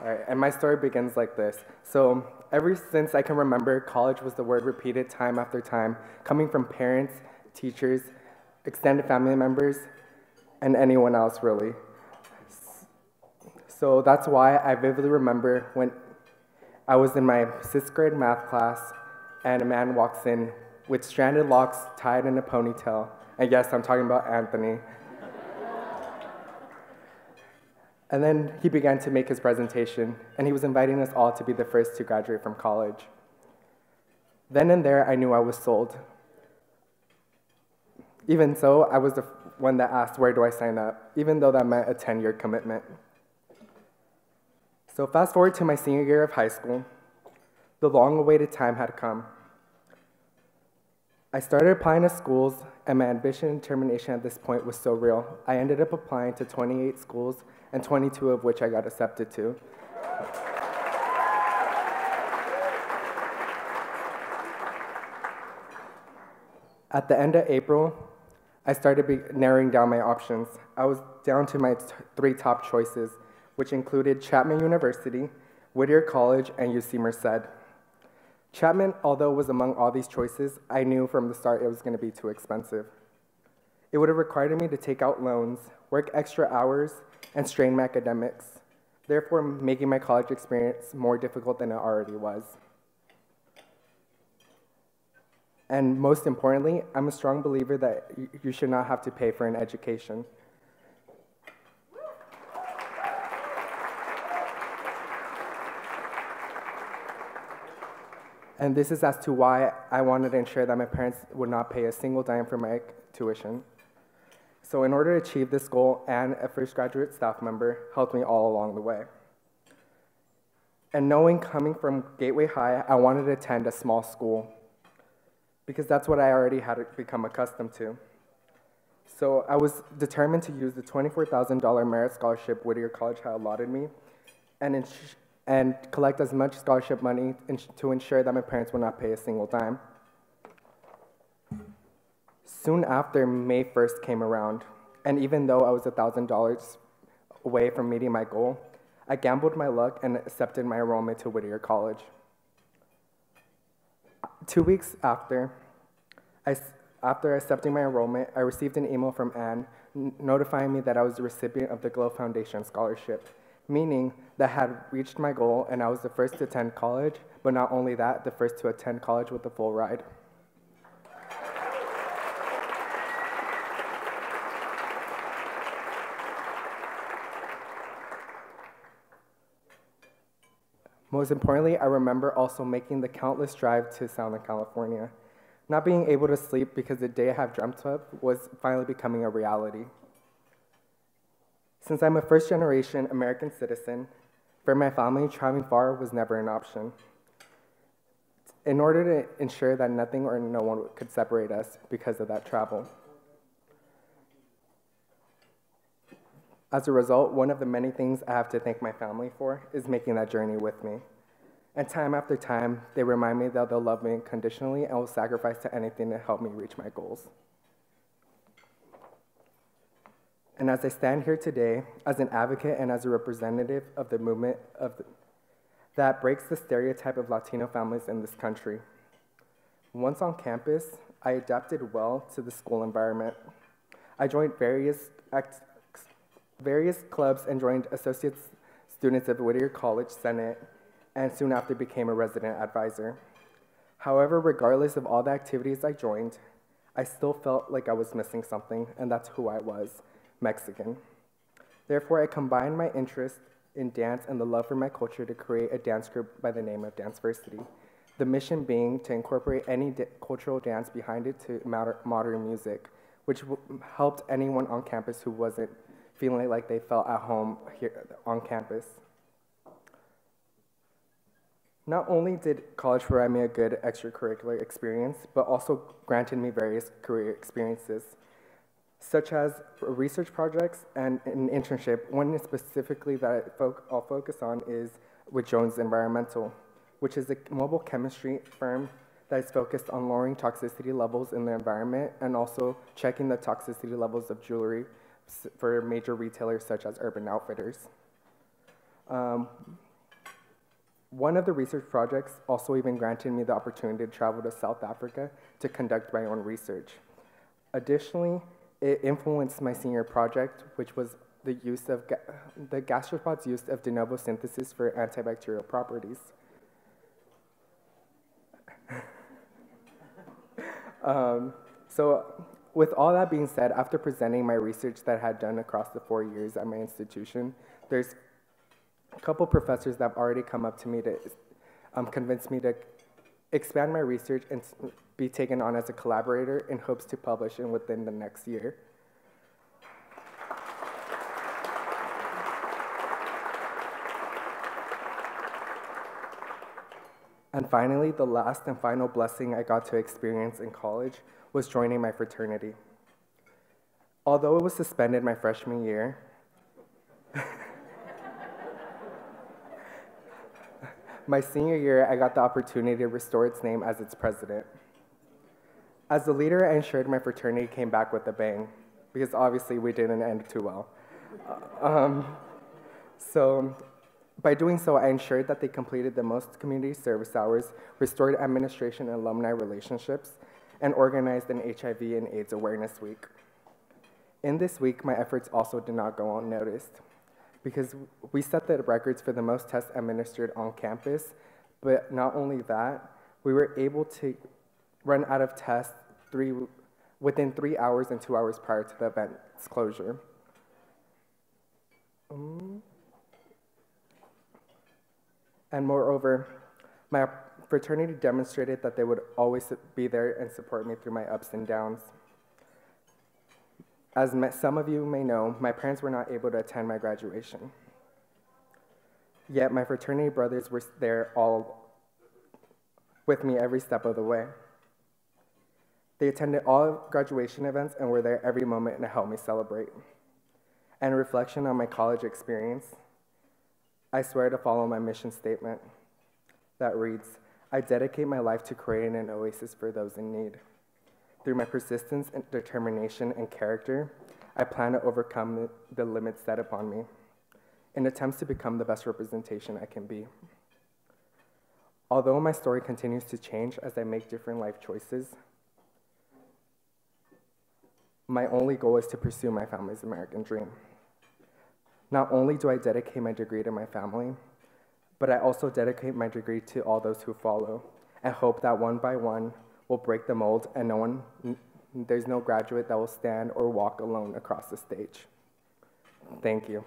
All right, and my story begins like this. So, ever since I can remember, college was the word repeated time after time, coming from parents, teachers, extended family members, and anyone else really. So that's why I vividly remember when I was in my sixth grade math class, and a man walks in with stranded locks tied in a ponytail. And yes, I'm talking about Anthony. And then he began to make his presentation, and he was inviting us all to be the first to graduate from college. Then and there, I knew I was sold. Even so, I was the one that asked, where do I sign up, even though that meant a 10-year commitment. So fast forward to my senior year of high school, the long-awaited time had come. I started applying to schools, and my ambition and determination at this point was so real. I ended up applying to 28 schools, and 22 of which I got accepted to. At the end of April, I started narrowing down my options. I was down to my three top choices, which included Chapman University, Whittier College, and UC Merced. Chapman, although was among all these choices, I knew from the start it was going to be too expensive. It would have required me to take out loans, work extra hours, and strain my academics, therefore making my college experience more difficult than it already was. And most importantly, I'm a strong believer that you should not have to pay for an education. And this is as to why I wanted to ensure that my parents would not pay a single dime for my tuition. So in order to achieve this goal, and a first graduate staff member helped me all along the way. And knowing coming from Gateway High, I wanted to attend a small school because that's what I already had become accustomed to. So I was determined to use the $24,000 merit scholarship Whittier College had allotted me and collect as much scholarship money to ensure that my parents would not pay a single dime. Soon after, May 1st came around, and even though I was $1,000 away from meeting my goal, I gambled my luck and accepted my enrollment to Whittier College. 2 weeks after accepting my enrollment, I received an email from Anne notifying me that I was the recipient of the Glow Foundation Scholarship, meaning that I had reached my goal and I was the first to attend college, but not only that, the first to attend college with a full ride. Most importantly, I remember also making the countless drive to Southern California. Not being able to sleep because the day I have dreamt of was finally becoming a reality. Since I'm a first-generation American citizen, for my family, traveling far was never an option. In order to ensure that nothing or no one could separate us because of that travel. As a result, one of the many things I have to thank my family for is making that journey with me. And time after time, they remind me that they'll love me unconditionally and will sacrifice to anything to help me reach my goals. And as I stand here today, as an advocate and as a representative of the movement that breaks the stereotype of Latino families in this country. Once on campus, I adapted well to the school environment. I joined various clubs and joined associate students of Whittier College Senate, and soon after became a resident advisor. However, regardless of all the activities I joined, I still felt like I was missing something, and that's who I was, Mexican. Therefore, I combined my interest in dance and the love for my culture to create a dance group by the name of Danceversity. The mission being to incorporate any cultural dance behind it to modern music, which helped anyone on campus who wasn't feeling like they felt at home here on campus. Not only did college provide me a good extracurricular experience, but also granted me various career experiences, such as research projects and an internship. One specifically that I'll focus on is with Jones Environmental, which is a mobile chemistry firm that is focused on lowering toxicity levels in the environment and also checking the toxicity levels of jewelry for major retailers such as Urban Outfitters. One of the research projects also even granted me the opportunity to travel to South Africa to conduct my own research. Additionally, it influenced my senior project, which was the use of the gastropod's use of de novo synthesis for antibacterial properties. So with all that being said, after presenting my research that I had done across the 4 years at my institution, there's a couple professors that have already come up to me to convince me to expand my research and be taken on as a collaborator in hopes to publish within the next year. And finally, the last and final blessing I got to experience in college was joining my fraternity. Although it was suspended my freshman year, my senior year, I got the opportunity to restore its name as its president. As the leader, I ensured my fraternity came back with a bang, because obviously we didn't end too well. So by doing so, I ensured that they completed the most community service hours, restored administration and alumni relationships, and organized an HIV and AIDS Awareness Week. In this week, my efforts also did not go unnoticed, because we set the records for the most tests administered on campus, but not only that, we were able to run out of tests within 3 hours and 2 hours prior to the event's closure. And moreover, my fraternity demonstrated that they would always be there and support me through my ups and downs. As some of you may know, my parents were not able to attend my graduation. Yet my fraternity brothers were there all with me every step of the way. They attended all graduation events and were there every moment to help me celebrate. And in reflection on my college experience, I swear to follow my mission statement that reads, I dedicate my life to creating an oasis for those in need. Through my persistence and determination and character, I plan to overcome the limits set upon me in attempts to become the best representation I can be. Although my story continues to change as I make different life choices, my only goal is to pursue my family's American dream. Not only do I dedicate my degree to my family, but I also dedicate my degree to all those who follow, and hope that one by one will break the mold and there's no graduate that will stand or walk alone across the stage. Thank you.